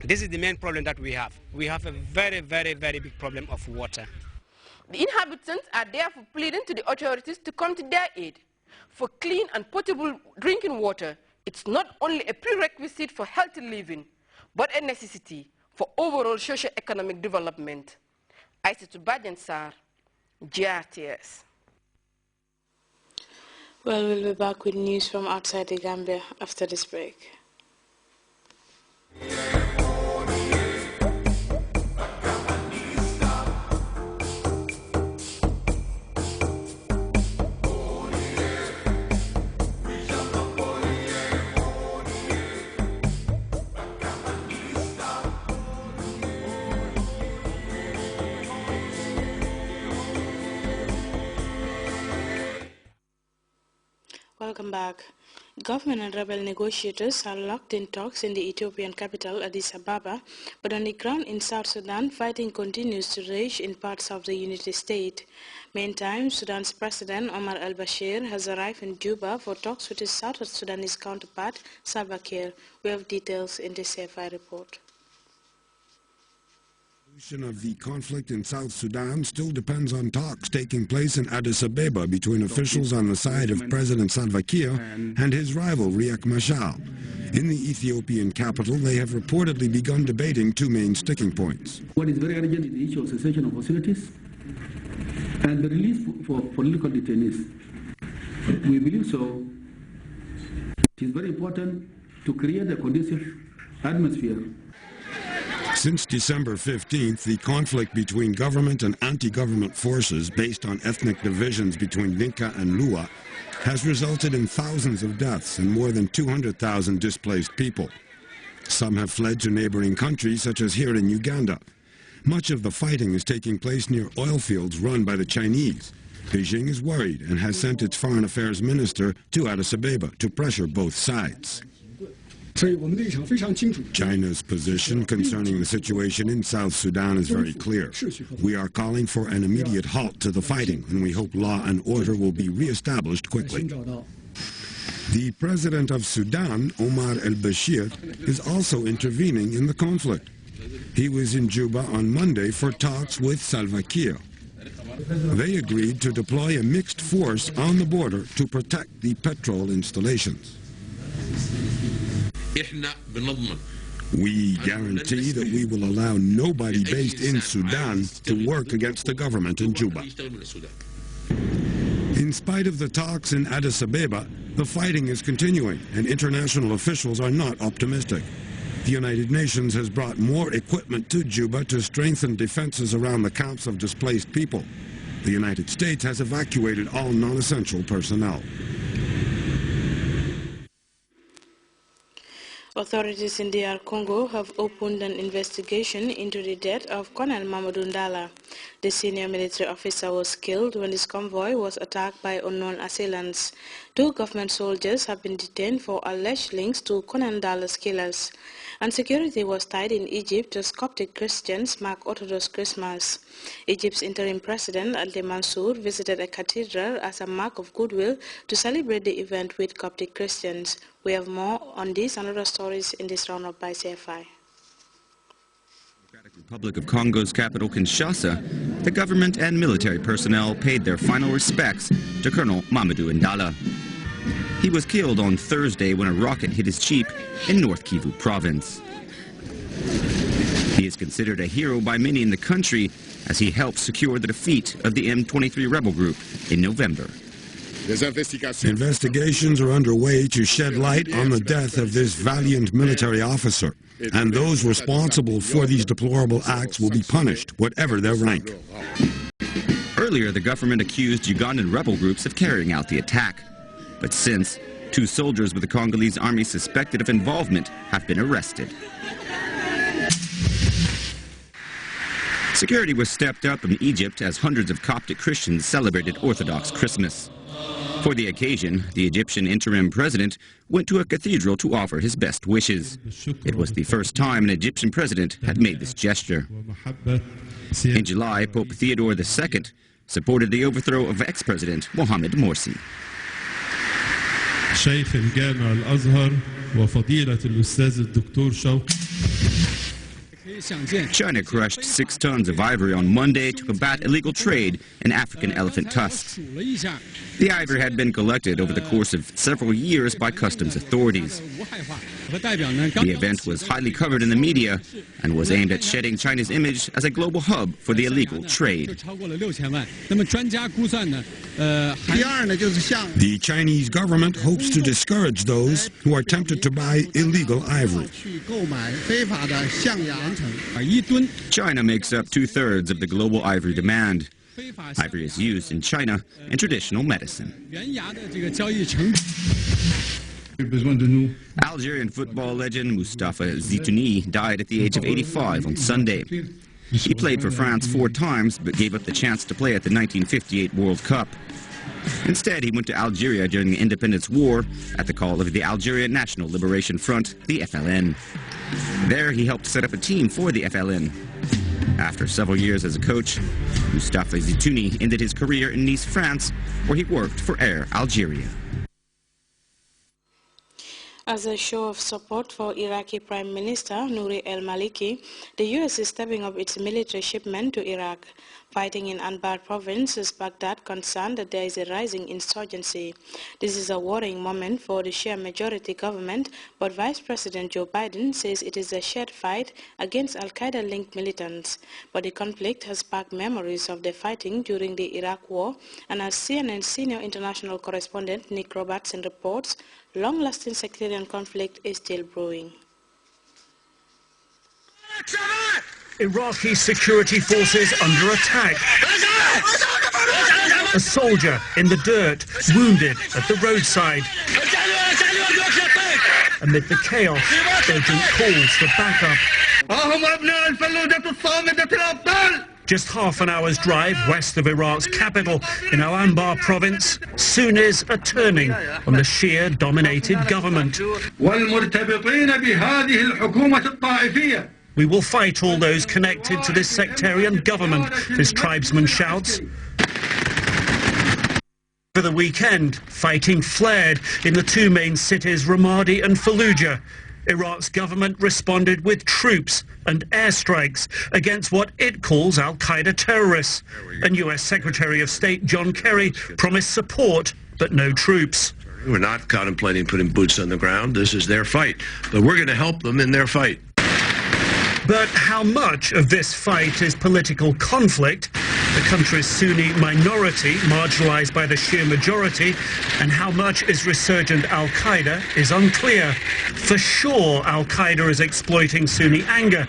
This is the main problem that we have. We have a very, very, very big problem of water. The inhabitants are therefore pleading to the authorities to come to their aid. For clean and potable drinking water, it's not only a prerequisite for healthy living, but a necessity for overall socio-economic development. Aissatou Badiane Sarr, Grts. Well, we'll be back with news from outside the Gambia after this break. Welcome back. Government and rebel negotiators are locked in talks in the Ethiopian capital, Addis Ababa, but on the ground in South Sudan, fighting continues to rage in parts of the unity state. Meantime, Sudan's President Omar al-Bashir has arrived in Juba for talks with his South Sudanese counterpart, Salva Kiir. We have details in this CFI report. The solution of the conflict in South Sudan still depends on talks taking place in Addis Ababa between officials on the side of President Salva Kiir and his rival Riek Machar. In the Ethiopian capital, they have reportedly begun debating two main sticking points. What is very urgent is the issue of cessation of hostilities and the release for political detainees. We believe so. It is very important to create a conducive atmosphere. Since December 15th, the conflict between government and anti-government forces based on ethnic divisions between Dinka and Lua has resulted in thousands of deaths and more than 200,000 displaced people. Some have fled to neighboring countries, such as here in Uganda. Much of the fighting is taking place near oil fields run by the Chinese. Beijing is worried and has sent its foreign affairs minister to Addis Ababa to pressure both sides. China's position concerning the situation in South Sudan is very clear. We are calling for an immediate halt to the fighting, and we hope law and order will be re-established quickly. The president of Sudan, Omar al-Bashir, is also intervening in the conflict. He was in Juba on Monday for talks with Salva Kiir. They agreed to deploy a mixed force on the border to protect the petrol installations. We guarantee that we will allow nobody based in Sudan to work against the government in Juba. In spite of the talks in Addis Ababa, the fighting is continuing and international officials are not optimistic. The United Nations has brought more equipment to Juba to strengthen defenses around the camps of displaced people. The United States has evacuated all non-essential personnel. Authorities in DR Congo have opened an investigation into the death of Colonel Mamadou Ndala. The senior military officer was killed when his convoy was attacked by unknown assailants. Two government soldiers have been detained for alleged links to Colonel Ndala's killers. And security was tight in Egypt as Coptic Christians mark Orthodox Christmas. Egypt's interim president, Al Mansour, visited a cathedral as a mark of goodwill to celebrate the event with Coptic Christians. We have more on this and other stories in this roundup by CFI. Democratic Republic of Congo's capital, Kinshasa, the government and military personnel paid their final respects to Colonel Mamadou Ndala. He was killed on Thursday when a rocket hit his jeep in North Kivu province. He is considered a hero by many in the country as he helped secure the defeat of the M23 rebel group in November. Investigations are underway to shed light on the death of this valiant military officer, and those responsible for these deplorable acts will be punished, whatever their rank. Earlier, the government accused Ugandan rebel groups of carrying out the attack. But since, two soldiers with the Congolese army suspected of involvement have been arrested. Security was stepped up in Egypt as hundreds of Coptic Christians celebrated Orthodox Christmas. For the occasion, the Egyptian interim president went to a cathedral to offer his best wishes. It was the first time an Egyptian president had made this gesture. In July, Pope Theodore II supported the overthrow of ex-president Mohamed Morsi. شيخ الجامع الأزهر وفضيلة الأستاذ الدكتور شوقي China crushed 6 tons of ivory on Monday to combat illegal trade in African elephant tusks. The ivory had been collected over the course of several years by customs authorities. The event was highly covered in the media and was aimed at shedding China's image as a global hub for the illegal trade. The Chinese government hopes to discourage those who are tempted to buy illegal ivory. China makes up 2/3 of the global ivory demand. Ivory is used in China in traditional medicine. Algerian football legend Mustafa Zitouni died at the age of 85 on Sunday. He played for France 4 times but gave up the chance to play at the 1958 World Cup. Instead, he went to Algeria during the Independence War at the call of the Algerian National Liberation Front, the FLN. There, he helped set up a team for the FLN. After several years as a coach, Mustafa Zitouni ended his career in Nice, France, where he worked for Air Algeria. As a show of support for Iraqi Prime Minister Nouri el-Maliki, the U.S. is stepping up its military shipment to Iraq. Fighting in Anbar province is Baghdad concerned that there is a rising insurgency. This is a worrying moment for the Shia majority government, but Vice President Joe Biden says it is a shared fight against al-Qaeda-linked militants. But the conflict has sparked memories of the fighting during the Iraq War, and as CNN senior international correspondent Nick Robertson reports, long-lasting sectarian conflict is still brewing. Iraqi security forces under attack. A soldier in the dirt, wounded at the roadside. Amid the chaos, urgent calls for backup. Just half an hour's drive west of Iraq's capital, in Al-Anbar province, Sunnis are turning on the Shia-dominated government. We will fight all those connected to this sectarian government, this tribesman shouts. Over the weekend, fighting flared in the 2 main cities, Ramadi and Fallujah. Iraq's government responded with troops and airstrikes against what it calls al-Qaeda terrorists. And US Secretary of State John Kerry promised support, but no troops. We're not contemplating putting boots on the ground. This is their fight. But we're going to help them in their fight. But how much of this fight is political conflict, the country's Sunni minority marginalized by the Shia majority, and how much is resurgent al-Qaeda is unclear. For sure, al-Qaeda is exploiting Sunni anger.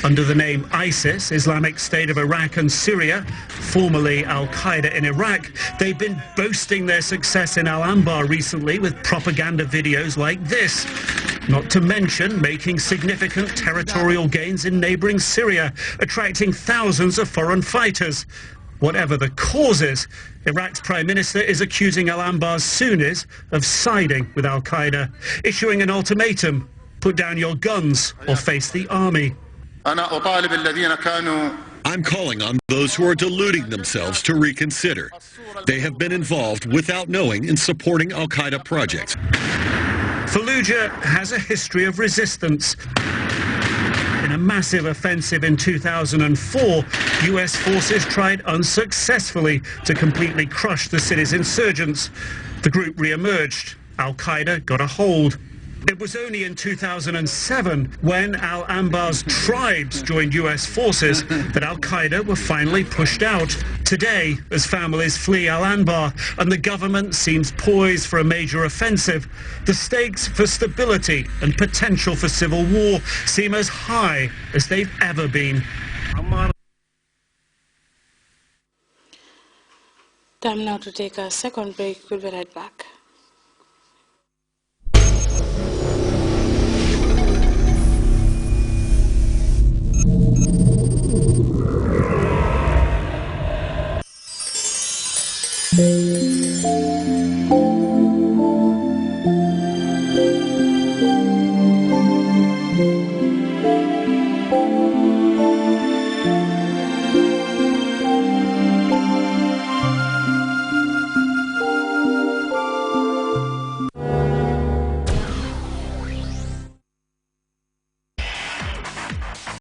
Under the name ISIS, Islamic State of Iraq and Syria, formerly al-Qaeda in Iraq, they've been boasting their success in Al-Anbar recently with propaganda videos like this. Not to mention making significant territorial gains in neighboring Syria, attracting thousands of foreign fighters. Whatever the causes, Iraq's Prime Minister is accusing Al-Anbar's Sunnis of siding with al-Qaeda, issuing an ultimatum: put down your guns or face the army. I'm calling on those who are deluding themselves to reconsider. They have been involved without knowing in supporting al-Qaeda projects. Fallujah has a history of resistance. In a massive offensive in 2004, US forces tried unsuccessfully to completely crush the city's insurgents. The group re-emerged. Al-Qaeda got a hold. It was only in 2007, when Al-Anbar's tribes joined US forces, that Al-Qaeda were finally pushed out. Today, as families flee Al-Anbar and the government seems poised for a major offensive, the stakes for stability and potential for civil war seem as high as they've ever been. Time now to take a second break. We'll be right back.